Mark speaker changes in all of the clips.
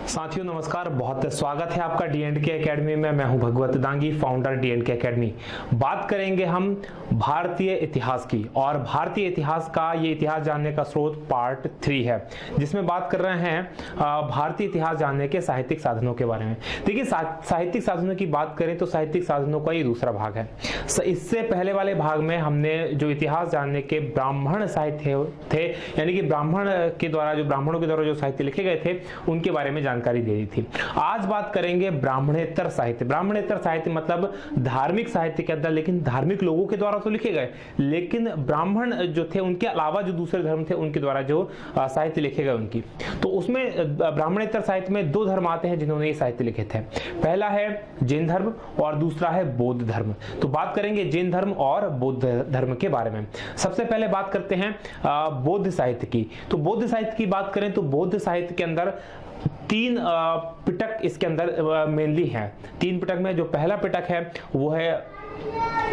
Speaker 1: साथियों नमस्कार, बहुत स्वागत है आपका डी.एंड.के एकेडमी में। मैं हूं भगवत दांगी, फाउंडर डी.एंड.के एकेडमी। बात करेंगे हम भारतीय इतिहास की, और भारतीय इतिहास का ये इतिहास जानने का स्रोत पार्ट 3 है, जिसमें बात कर रहे हैं भारतीय इतिहास जानने के साहित्यिक साधनों के बारे में। देखिए, साहित्यिक साधनों की बात करें तो साहित्यिक साधनों का ये दूसरा भाग है। इससे पहले वाले भाग में हमने जो इतिहास जानने के ब्राह्मण साहित्य थे, यानी कि ब्राह्मणों के द्वारा जो साहित्य लिखे गए थे उनके बारे में जानकारी दे दी थी। आज बात करेंगे ब्राह्मणेतर साहित्य। ब्राह्मणेतर साहित्य मतलब धार्मिक साहित्य के अंदर, लेकिन धार्मिक लोगों के द्वारा तो लिखे गए, लेकिन ब्राह्मण जो थे उनके अलावा जो दूसरे धर्म थे उनके द्वारा जो साहित्य लिखे गए उनकी, तो उसमें ब्राह्मणेतर साहित्य में दो धर्म आते हैं जिन्होंने ये साहित्य लिखे थे। पहला है जैन धर्म और दूसरा है बौद्ध धर्म। तो बात करेंगे जैन धर्म और बौद्ध धर्म के बारे में। सबसे पहले बात करते हैं बौद्ध साहित्य की। तो बौद्ध साहित्य की बात करें तो बौद्ध साहित्य के अंदर तीन पिटक इसके अंदर मेनली हैं। तीन पिटक में जो पहला पिटक है वो है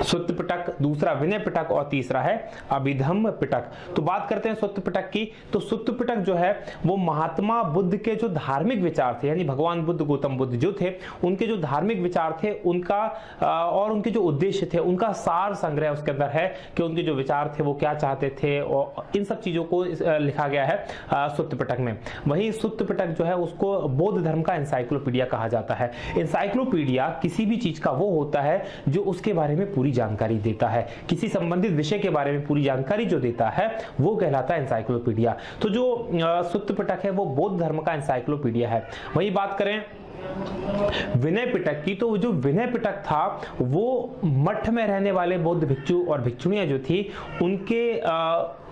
Speaker 1: सुत्त पिटक, दूसरा विनय पिटक और तीसरा है अभिधम्म पिटक। तो बात करते हैं सुत्त पिटक की। तो सुत्त पिटक जो है वो महात्मा बुद्ध के जो धार्मिक विचार थे, यानी भगवान बुद्ध, गौतम बुद्ध जो थे उनके जो धार्मिक विचार थे उनका और उनके जो उद्देश्य थे उनका सार संग्रह उसके अंदर है कि उनके जो विचार थे वो क्या चाहते थे, और इन सब चीजों को लिखा गया है सुत्त पिटक में। वही सुत्त पिटक जो है उसको बौद्ध धर्म का एनसाइक्लोपीडिया कहा जाता है। एनसाइक्लोपीडिया किसी भी चीज का वो होता है जो उसके बारे में पूरी जानकारी देता है, किसी संबंधित विषय के बारे में पूरी जानकारी जो देता है वो कहलाता है एनसाइक्लोपीडिया। तो जो सुत्त पिटक है वो बौद्ध धर्म का एनसाइक्लोपीडिया है। वही बात करें विनय पिटक की, तो जो विनय पिटक था वो मठ में रहने वाले बौद्ध भिक्षु और भिक्षुणियां जो थी उनके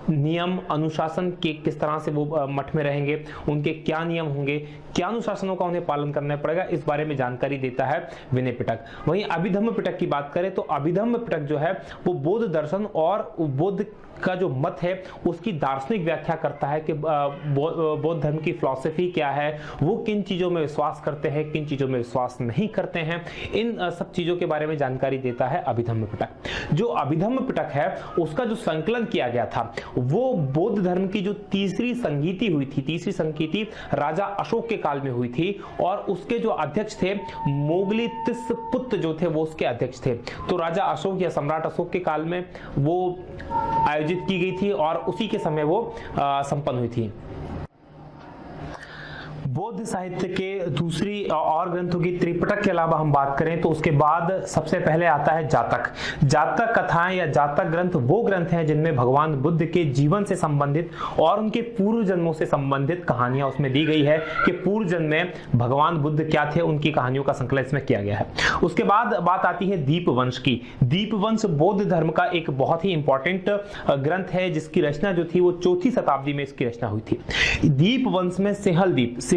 Speaker 1: नियम अनुशासन के किस तरह से वो मठ में रहेंगे, उनके क्या नियम होंगे, क्या अनुशासनों का उन्हें पालन करना पड़ेगा, इस बारे में जानकारी देता है विनय पिटक। वहीं अभिधम्म पिटक की बात करें तो अभिधम्म पिटक जो है वो बौद्ध दर्शन और बौद्ध का जो मत है उसकी दार्शनिक व्याख्या करता है कि बौद्ध धर्म की फिलॉसफी क्या है, वो किन चीजों में विश्वास करते हैं, किन चीजों में विश्वास नहीं करते हैं, इन सब चीजों के बारे में जानकारी देता है अभिधम्म पिटक। जो अभिधम्म पिटक है उसका जो संकलन किया गया था वो बौद्ध धर्म की जो तीसरी संगीति हुई थी, तीसरी संगीति राजा अशोक के काल में हुई थी, और उसके जो अध्यक्ष थे मोगलित्सपुत्र जो थे वो उसके अध्यक्ष थे। तो राजा अशोक या सम्राट अशोक के काल में वो आयोजित की गई थी और उसी के समय वो संपन्न हुई थी। बौद्ध साहित्य के दूसरी और ग्रंथों की त्रिपिटक के अलावा हम बात करें तो उसके बाद सबसे पहले आता है जातक। जातक कथाएं या जातक ग्रंथ वो ग्रंथ हैं जिनमें भगवान बुद्ध के जीवन से संबंधित और उनके पूर्व जन्मों से संबंधित कहानियां उसमें दी गई है कि पूर्व जन्म में भगवान बुद्ध क्या थे, उनकी कहानियों का संकलन इसमें किया गया है। उसके बाद बात आती है दीपवंश की। दीपवंश बौद्ध धर्म का एक बहुत ही इंपॉर्टेंट ग्रंथ है जिसकी रचना जो थी वो 4वीं शताब्दी में इसकी रचना हुई थी। दीपवंश में सिंहल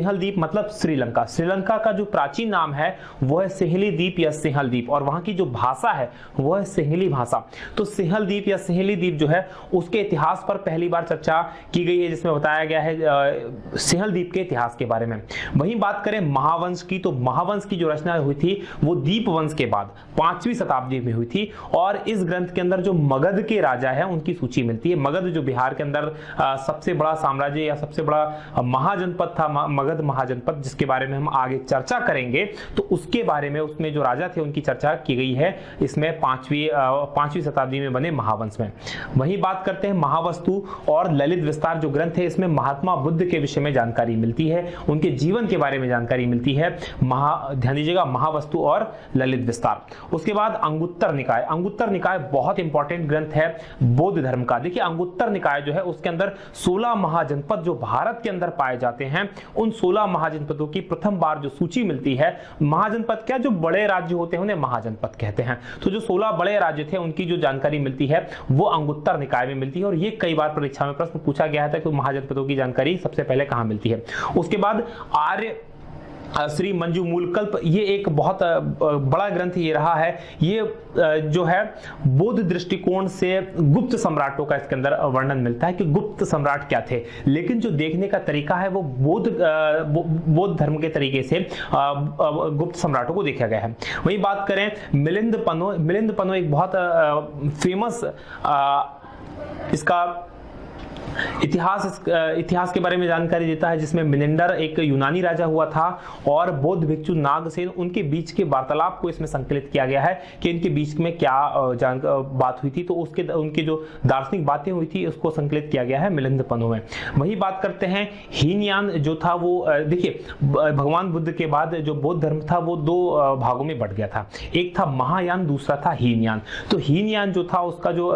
Speaker 1: द्वीप मतलब श्रीलंका, श्रीलंका का जो प्राचीन नाम है वो है सिंहली द्वीप या सिंहल द्वीप, और वहां की जो भाषा है वो है सिंहली भाषा। तो सिंहल द्वीप या सिंहली द्वीप जो है उसके इतिहास पर पहली बार चर्चा की गई है, जिसमें बताया गया है सिंहल द्वीप के इतिहास के बारे में। वहीं बात करें महावंश की, तो महावंश की जो रचना हुई थी वो दीपवंश के बाद 5वीं शताब्दी में हुई थी, और इस ग्रंथ के अंदर जो मगध के राजा है उनकी सूची मिलती है। मगध जो बिहार के अंदर सबसे बड़ा साम्राज्य या सबसे बड़ा महाजनपद था, मगध महाजनपद, जिसके बारे में हम आगे चर्चा करेंगे, तो उसके बारे में उसमें जो राजा थे उनकी चर्चा की गई है इसमें 5वीं शताब्दी में बने महावंश में। वही बात करते हैं महावस्तु और ललित विस्तार जो ग्रंथ है, इसमें महात्मा बुद्ध के विषय में जानकारी मिलती है, उनके जीवन के बारे में जानकारी मिलती है। ध्यान दीजिएगा, महावस्तु और ललित विस्तार। उसके बाद अंगुत्तर निकाय। अंगुत्तर निकाय बहुत इंपॉर्टेंट ग्रंथ है बौद्ध धर्म का। देखिए, अंगुत्तर निकाय जो है उसके अंदर 16 महाजनपद जो भारत के अंदर पाए जाते हैं, उन 16 महाजनपदों की प्रथम बार जो सूची मिलती है। महाजनपद क्या, जो बड़े राज्य होते हैं उन्हें महाजनपद कहते हैं। तो जो 16 बड़े राज्य थे उनकी जो जानकारी मिलती है वो अंगुत्तर निकाय में मिलती है, और ये कई बार परीक्षा में प्रश्न पूछा गया था कि महाजनपदों की जानकारी सबसे पहले कहां मिलती है। उसके बाद आर्य श्री मंजू मूलकल्प, ये एक बहुत बड़ा ग्रंथ ये रहा है। ये जो है बौद्ध दृष्टिकोण से गुप्त सम्राटों का इसके अंदर वर्णन मिलता है कि गुप्त सम्राट क्या थे, लेकिन जो देखने का तरीका है वो बौद्ध धर्म के तरीके से गुप्त सम्राटों को देखा गया है। वही बात करें मिलिंद पनो एक बहुत फेमस इसका इतिहास के बारे में जानकारी देता है, जिसमें मिनेंडर एक यूनानी राजा हुआ था और बौद्ध भिक्षु नागसेन, उनके बीच के वार्तालाप को इसमें संकलित किया गया है कि इनके बीच में क्या बात हुई थी, तो उनके जो दार्शनिक बातें हुई थी उसको संकलित किया गया है मिलिंद पन्नों में। वही बात करते हैं हीनयान जो था वो, देखिए भगवान बुद्ध के बाद जो बौद्ध धर्म था वो दो भागों में बट गया था, एक था महायान, दूसरा था हीनयान। तो हीनयान जो था उसका जो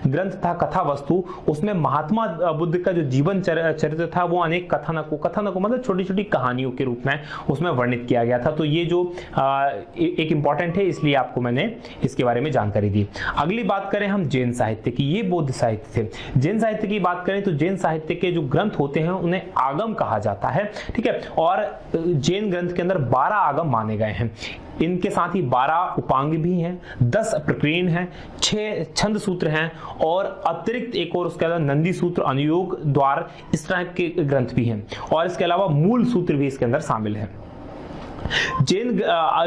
Speaker 1: ग्रंथ था कथा वस्तु, उसमें महात्मा बुद्ध का जो जीवन चरित्र था वो अनेक कथानकों मतलब छोटी छोटी कहानियों के रूप में उसमें वर्णित किया गया था। तो ये जो एक इंपॉर्टेंट है, इसलिए आपको मैंने इसके बारे में जानकारी दी। अगली बात करें हम जैन साहित्य की, ये बौद्ध साहित्य थे। जैन साहित्य की बात करें तो जैन साहित्य के जो ग्रंथ होते हैं उन्हें आगम कहा जाता है, ठीक है। और जैन ग्रंथ के अंदर 12 आगम माने गए हैं। इनके साथ ही 12 उपांग भी हैं, 10 प्रकीर्ण हैं, 6 छंद सूत्र हैं और अतिरिक्त एक और उसके अलावा नंदी सूत्र, अनुयोग, द्वार, इस तरह के ग्रंथ भी हैं। और इसके अलावा मूल सूत्र भी इसके अंदर शामिल है। जैन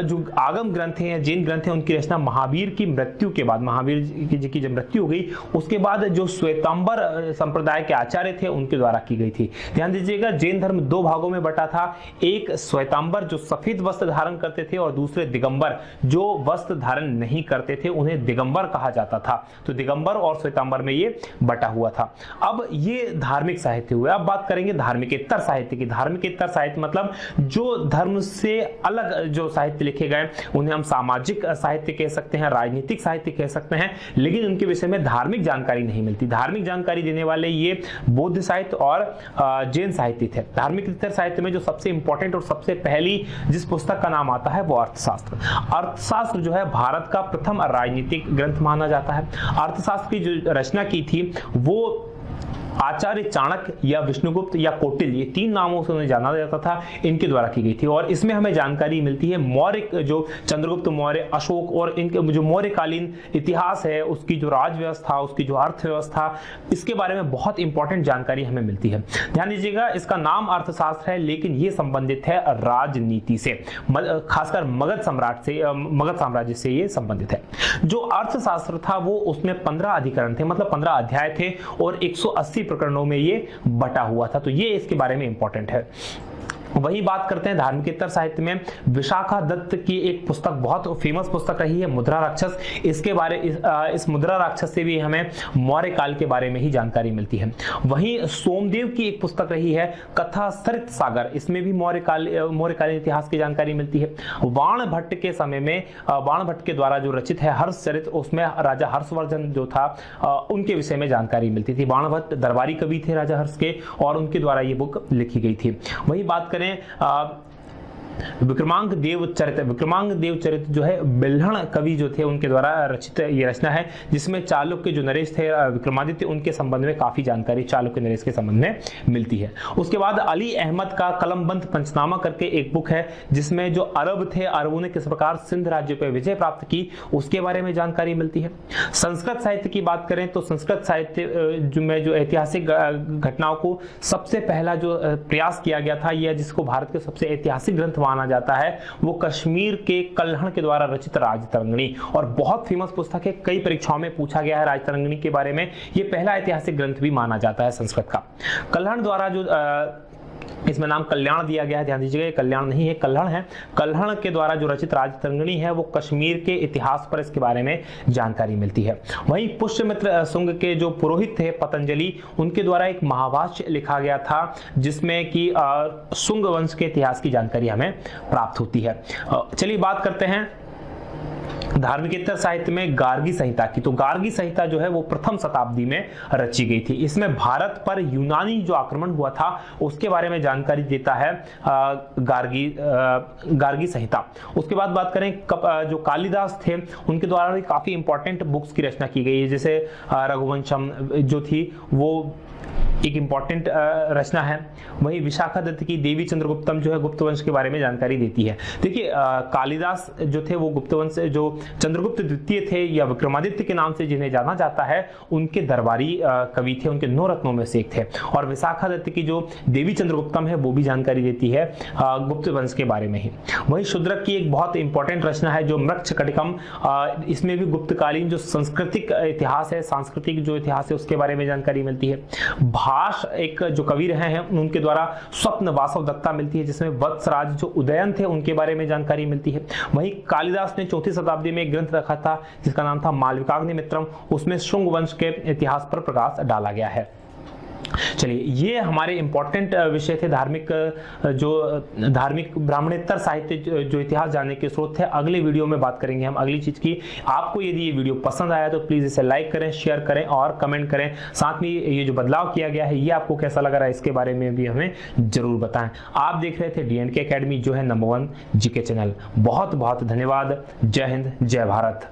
Speaker 1: जो आगम ग्रंथ हैं, जैन ग्रंथ हैं, उनकी रचना महावीर की मृत्यु के बाद, महावीर जी की जब मृत्यु हो गई उसके बाद जो श्वेतांबर संप्रदाय के आचार्य थे उनके द्वारा की गई थी। ध्यान दीजिएगा, जैन धर्म 2 भागों में बटा था, एक श्वेतांबर जो सफेद वस्त्र धारण करते थे और दूसरे दिगंबर जो वस्त्र धारण नहीं करते थे, उन्हें दिगंबर कहा जाता था। तो दिगंबर और श्वेतांबर में ये बटा हुआ था। अब ये धार्मिक साहित्य हुए। अब बात करेंगे धार्मिकेतर साहित्य की। धार्मिकेतर साहित्य मतलब जो धर्म से अलग जो साहित्य लिखे गए उन्हें हम सामाजिक साहित्य कह सकते हैं, राजनीतिक साहित्य कह सकते हैं, लेकिन उनके विषय में धार्मिक जानकारी नहीं मिलती। धार्मिक जानकारी देने वाले ये बौद्ध साहित्य और जैन साहित्य थे। धार्मिक साहित्य में जो सबसे इंपॉर्टेंट और सबसे पहली जिस पुस्तक का नाम आता है वो अर्थशास्त्र। अर्थशास्त्र जो है भारत का प्रथम राजनीतिक ग्रंथ माना जाता है। अर्थशास्त्र की जो रचना की थी वो आचार्य चाणक्य या विष्णुगुप्त या कौटिल्य, ये 3 नामों से उन्हें जाना जाता था, इनके द्वारा की गई थी। और इसमें हमें जानकारी मिलती है मौर्य, जो चंद्रगुप्त मौर्य, अशोक और इनके जो मौर्यकालीन इतिहास है, उसकी जो राज व्यवस्था, उसकी जो अर्थव्यवस्था, इसके बारे में बहुत इंपॉर्टेंट जानकारी हमें मिलती है। ध्यान दीजिएगा, इसका नाम अर्थशास्त्र है लेकिन ये संबंधित है राजनीति से, खासकर मगध साम्राज्य से ये संबंधित है। जो अर्थशास्त्र था वो उसमें 15 अधिकरण थे, मतलब 15 अध्याय थे और 180 प्रकरणों में ये बटा हुआ था। तो ये इसके बारे में इंपॉर्टेंट है। वही बात करते हैं धार्मिकेतर साहित्य में विशाखा दत्त की एक पुस्तक बहुत फेमस पुस्तक रही है, मुद्रा राक्षस। इस मुद्रा राक्षस से भी हमें मौर्य काल के बारे में ही जानकारी मिलती है। वहीं सोमदेव की एक पुस्तक रही है कथा सरित सागर, इसमें भी मौर्यकालीन इतिहास की जानकारी मिलती है। बाण भट्ट के समय में बाण भट्ट के द्वारा जो रचित है हर्षचरित, उसमें राजा हर्षवर्धन जो था उनके विषय में जानकारी मिलती थी। बाण भट्ट दरबारी कवि थे राजा हर्ष के और उनके द्वारा ये बुक लिखी गई थी। वही बात करें विक्रमांक देव चरित जो है बिल्हण कवि जो थे उनके द्वारा रचित ये रचना है, जिसमें चालुक्य जो नरेश थे विक्रमादित्य, उनके संबंध में काफी जानकारी चालुक्य नरेश के संबंध में मिलती है। उसके बाद अली अहमद का कलमबंद पंचनामा करके एक बुक है, जिसमें जो अरब थे, अरबों ने किस प्रकार सिंध राज्य पर विजय प्राप्त की उसके बारे में जानकारी मिलती है। संस्कृत साहित्य की बात करें तो संस्कृत साहित्य में जो ऐतिहासिक घटनाओं को सबसे पहला जो प्रयास किया गया था, यह जिसको भारत के सबसे ऐतिहासिक ग्रंथ माना जाता है, वो कश्मीर के कल्हण के द्वारा रचित राजतरंगिणी, और बहुत फेमस पुस्तक है, कई परीक्षाओं में पूछा गया है राजतरंगिणी के बारे में। ये पहला ऐतिहासिक ग्रंथ भी माना जाता है संस्कृत का। कल्हण द्वारा जो इसमें नाम कल्याण दिया गया है, ध्यान दीजिएगा, कल्याण नहीं है, कल्हण है। कल्हण के द्वारा जो रचित राजतरंगिणी है वो कश्मीर के इतिहास पर इसके बारे में जानकारी मिलती है। वहीं पुष्यमित्र शुंग के जो पुरोहित थे पतंजलि, उनके द्वारा एक महाभाष्य लिखा गया था, जिसमें कि शुंग वंश के इतिहास की जानकारी हमें प्राप्त होती है। चलिए बात करते हैं धार्मिकेतर साहित्य में गार्गी संहिता की। तो गार्गी संहिता जो है वो प्रथम शताब्दी में रची गई थी। इसमें भारत पर यूनानी जो आक्रमण हुआ था उसके बारे में जानकारी देता है गार्गी संहिता। उसके बाद बात करें जो कालिदास थे उनके द्वारा भी काफी इंपॉर्टेंट बुक्स की रचना की गई है, जैसे रघुवंशम जो थी वो एक इंपॉर्टेंट रचना है। वही विशाखा दत्त की देवी चंद्रगुप्तम जो है गुप्त वंश के बारे में जानकारी देती है। देखिए कालिदास जो थे वो गुप्त वंश, जो चंद्रगुप्त द्वितीय थे या विक्रमादित्य के नाम से जिन्हें जाना जाता है, उनके दरबारी कवि थे, उनके 9 रत्नों में से एक थे। और विशाखा दत्त की जो देवी चंद्रगुप्तम है वो भी जानकारी देती है गुप्त वंश के बारे में ही। वही शूद्रक की एक बहुत इंपॉर्टेंट रचना है जो मृक्षकटिकम, इसमें भी गुप्तकालीन जो सांस्कृतिक इतिहास है, सांस्कृतिक जो इतिहास है उसके बारे में जानकारी मिलती है। भाष एक जो कवि रहे हैं उनके द्वारा स्वप्न वासव दत्ता मिलती है, जिसमें वत्सराज जो उदयन थे उनके बारे में जानकारी मिलती है। वहीं कालिदास ने 4वीं शताब्दी में एक ग्रंथ रखा था जिसका नाम था मालविकाग्निमित्रम, उसमें शुंग वंश के इतिहास पर प्रकाश डाला गया है। चलिए, ये हमारे इंपॉर्टेंट विषय थे, धार्मिक ब्राह्मणेतर साहित्य जो इतिहास जानने के स्रोत थे। अगले वीडियो में बात करेंगे हम अगली चीज की। आपको यदि ये वीडियो पसंद आया तो प्लीज इसे लाइक करें, शेयर करें और कमेंट करें। साथ में ये जो बदलाव किया गया है ये आपको कैसा लग रहा है इसके बारे में भी हमें जरूर बताएं। आप देख रहे थे D&K एकेडमी, जो है नंबर 1 जीके चैनल। बहुत बहुत धन्यवाद। जय हिंद, जय भारत।